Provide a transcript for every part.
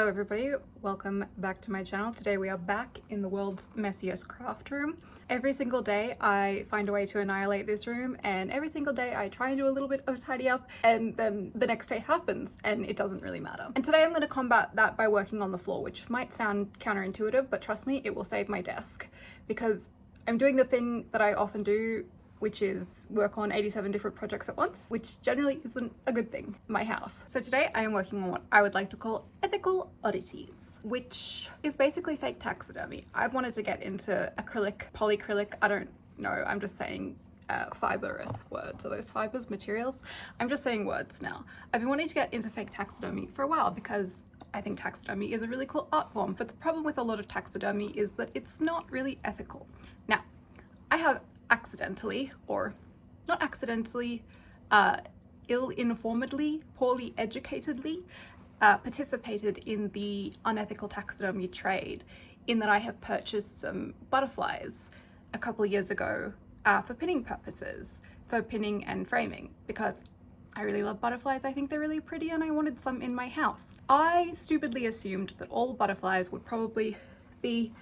Hello everybody, welcome back to my channel. Today we are back in the world's messiest craft room. Every single day I find a way to annihilate this room, and every single day I try and do a little bit of tidy up, and then the next day happens and it doesn't really matter. And today I'm going to combat that by working on the floor, which might sound counterintuitive, but trust me, it will save my desk, because I'm doing the thing that I often do, which is work on 87 different projects at once, which generally isn't a good thing in my house. So today I am working on what I would like to call ethical oddities, which is basically fake taxidermy. I've wanted to get into acrylic, polyacrylic, I don't know, I'm just saying fibrous words. Are those fibers materials? I'm just saying words now. I've been wanting to get into fake taxidermy for a while because I think taxidermy is a really cool art form, but the problem with a lot of taxidermy is that it's not really ethical. Now, I have accidentally, or not accidentally, ill-informedly, poorly educatedly, participated in the unethical taxidermy trade, in that I have purchased some butterflies a couple of years ago for pinning purposes, for pinning and framing, because I really love butterflies. I think they're really pretty and I wanted some in my house. I stupidly assumed that all butterflies would probably be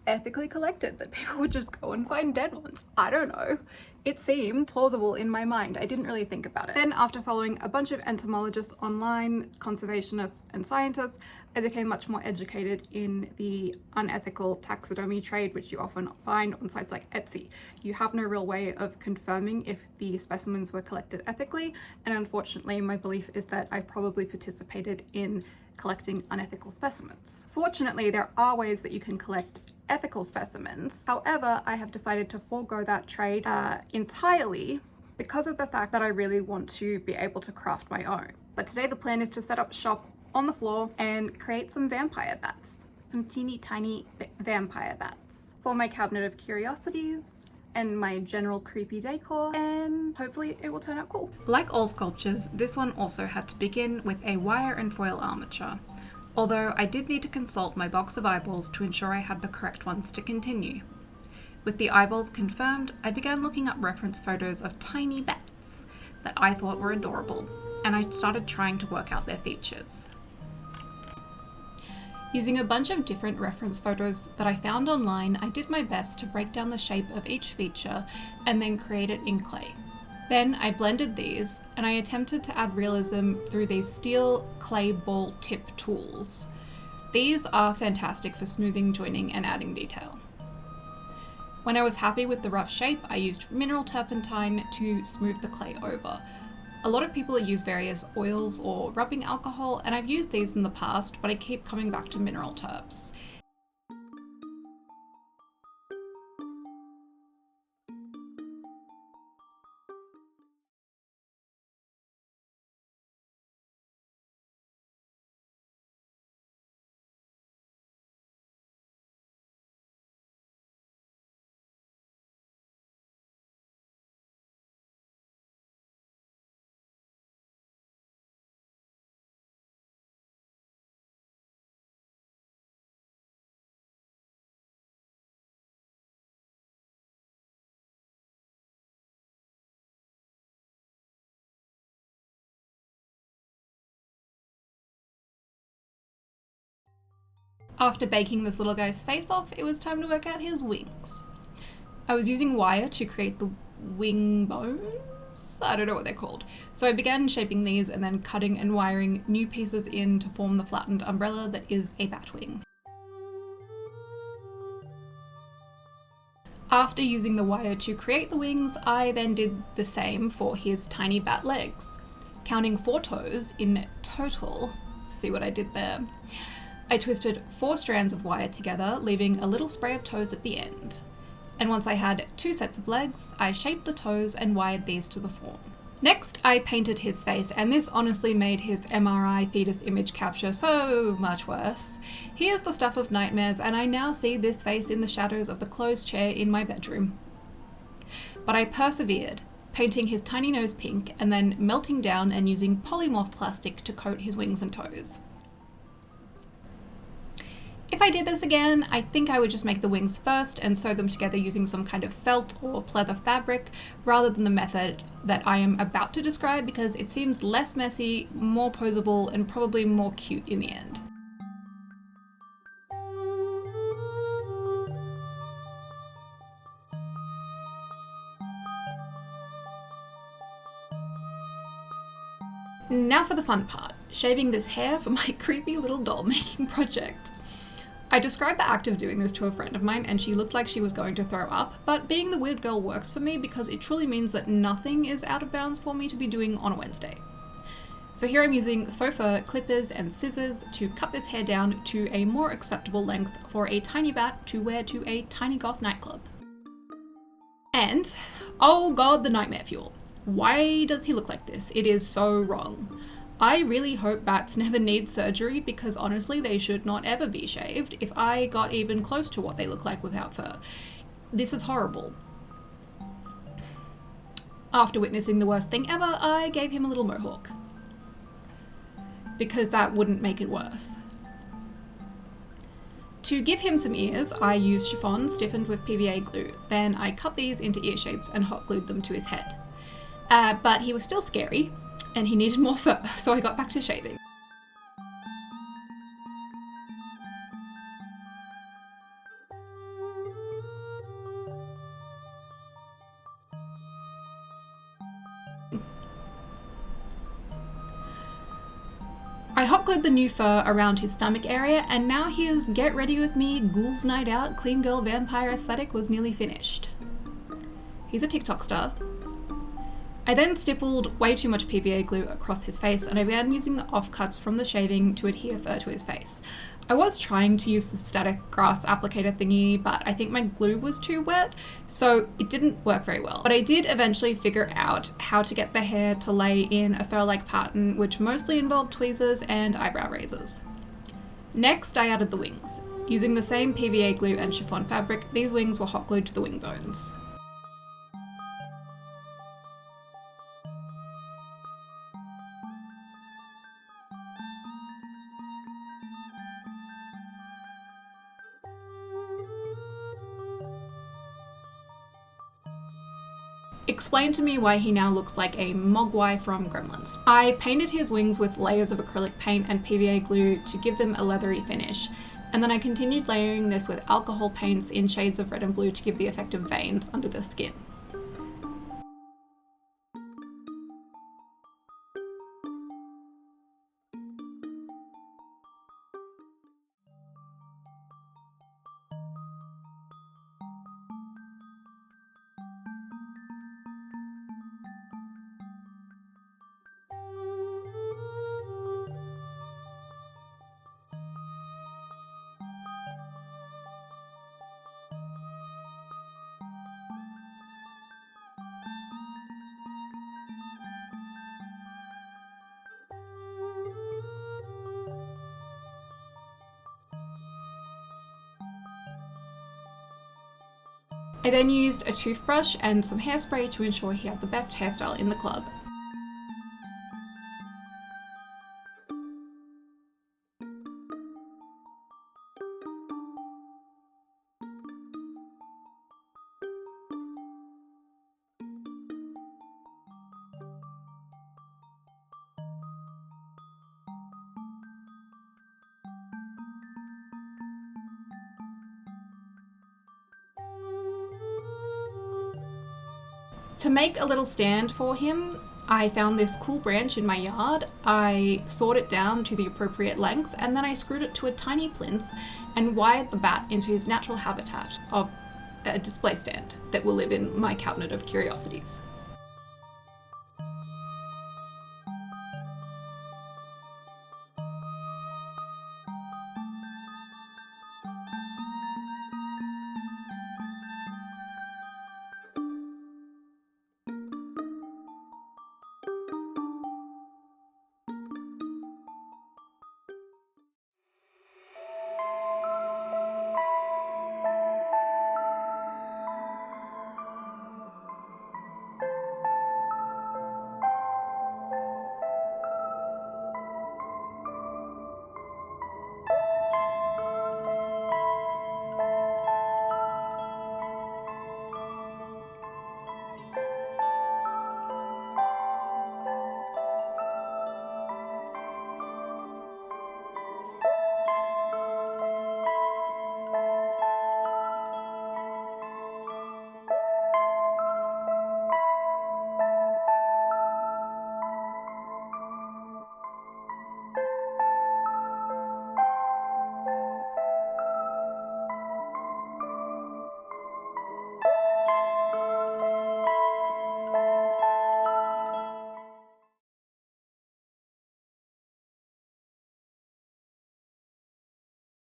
ethically collected, that people would just go and find dead ones. I don't know. It seemed plausible in my mind. I didn't really think about it. Then after following a bunch of entomologists online, conservationists and scientists, I became much more educated in the unethical taxidermy trade, which you often find on sites like Etsy. You have no real way of confirming if the specimens were collected ethically, and unfortunately my belief is that I probably participated in collecting unethical specimens. Fortunately, there are ways that you can collect ethical specimens. However, I have decided to forego that trade entirely because of the fact that I really want to be able to craft my own. But today the plan is to set up shop on the floor and create some vampire bats, some teeny tiny vampire bats for my cabinet of curiosities and my general creepy decor, and hopefully it will turn out cool. Like all sculptures, this one also had to begin with a wire and foil armature, although I did need to consult my box of eyeballs to ensure I had the correct ones to continue. With the eyeballs confirmed, I began looking up reference photos of tiny bats that I thought were adorable, and I started trying to work out their features. Using a bunch of different reference photos that I found online, I did my best to break down the shape of each feature and then create it in clay. Then I blended these and I attempted to add realism through these steel clay ball tip tools. These are fantastic for smoothing, joining and adding detail. When I was happy with the rough shape, I used mineral turpentine to smooth the clay over. A lot of people use various oils or rubbing alcohol, and I've used these in the past, but I keep coming back to mineral turps. After baking this little guy's face off, it was time to work out his wings. I was using wire to create the wing bones? I don't know what they're called. So I began shaping these and then cutting and wiring new pieces in to form the flattened umbrella that is a bat wing. After using the wire to create the wings, I then did the same for his tiny bat legs. Counting 4 toes in total, see what I did there? I twisted 4 strands of wire together, leaving a little spray of toes at the end. And once I had 2 sets of legs, I shaped the toes and wired these to the form. Next, I painted his face, and this honestly made his MRI fetus image capture so much worse. He is the stuff of nightmares, and I now see this face in the shadows of the closed chair in my bedroom. But I persevered, painting his tiny nose pink and then melting down and using polymorph plastic to coat his wings and toes. If I did this again, I think I would just make the wings first and sew them together using some kind of felt or pleather fabric, rather than the method that I am about to describe, because it seems less messy, more posable, and probably more cute in the end. Now for the fun part, shaving this hair for my creepy little doll making project. I described the act of doing this to a friend of mine and she looked like she was going to throw up, but being the weird girl works for me because it truly means that nothing is out of bounds for me to be doing on a Wednesday. So here I'm using faux fur clippers and scissors to cut this hair down to a more acceptable length for a tiny bat to wear to a tiny goth nightclub. And, oh god, the nightmare fuel. Why does he look like this? It is so wrong. I really hope bats never need surgery because honestly they should not ever be shaved if I got even close to what they look like without fur. This is horrible. After witnessing the worst thing ever, I gave him a little mohawk. Because that wouldn't make it worse. To give him some ears, I used chiffon stiffened with PVA glue. Then I cut these into ear shapes and hot glued them to his head. But he was still scary, and he needed more fur, so I got back to shaving. I hot glued the new fur around his stomach area, and now his get ready with me ghouls night out clean girl vampire aesthetic was nearly finished. He's a TikTok star. I then stippled way too much PVA glue across his face and I began using the offcuts from the shaving to adhere fur to his face. I was trying to use the static grass applicator thingy, but I think my glue was too wet, so it didn't work very well. But I did eventually figure out how to get the hair to lay in a fur-like pattern, which mostly involved tweezers and eyebrow razors. Next, I added the wings. Using the same PVA glue and chiffon fabric, these wings were hot glued to the wing bones. Explain to me why he now looks like a mogwai from Gremlins. I painted his wings with layers of acrylic paint and PVA glue to give them a leathery finish, and then I continued layering this with alcohol paints in shades of red and blue to give the effect of veins under the skin. I then used a toothbrush and some hairspray to ensure he had the best hairstyle in the club. To make a little stand for him, I found this cool branch in my yard. I sawed it down to the appropriate length and then I screwed it to a tiny plinth and wired the bat into his natural habitat of a display stand that will live in my cabinet of curiosities.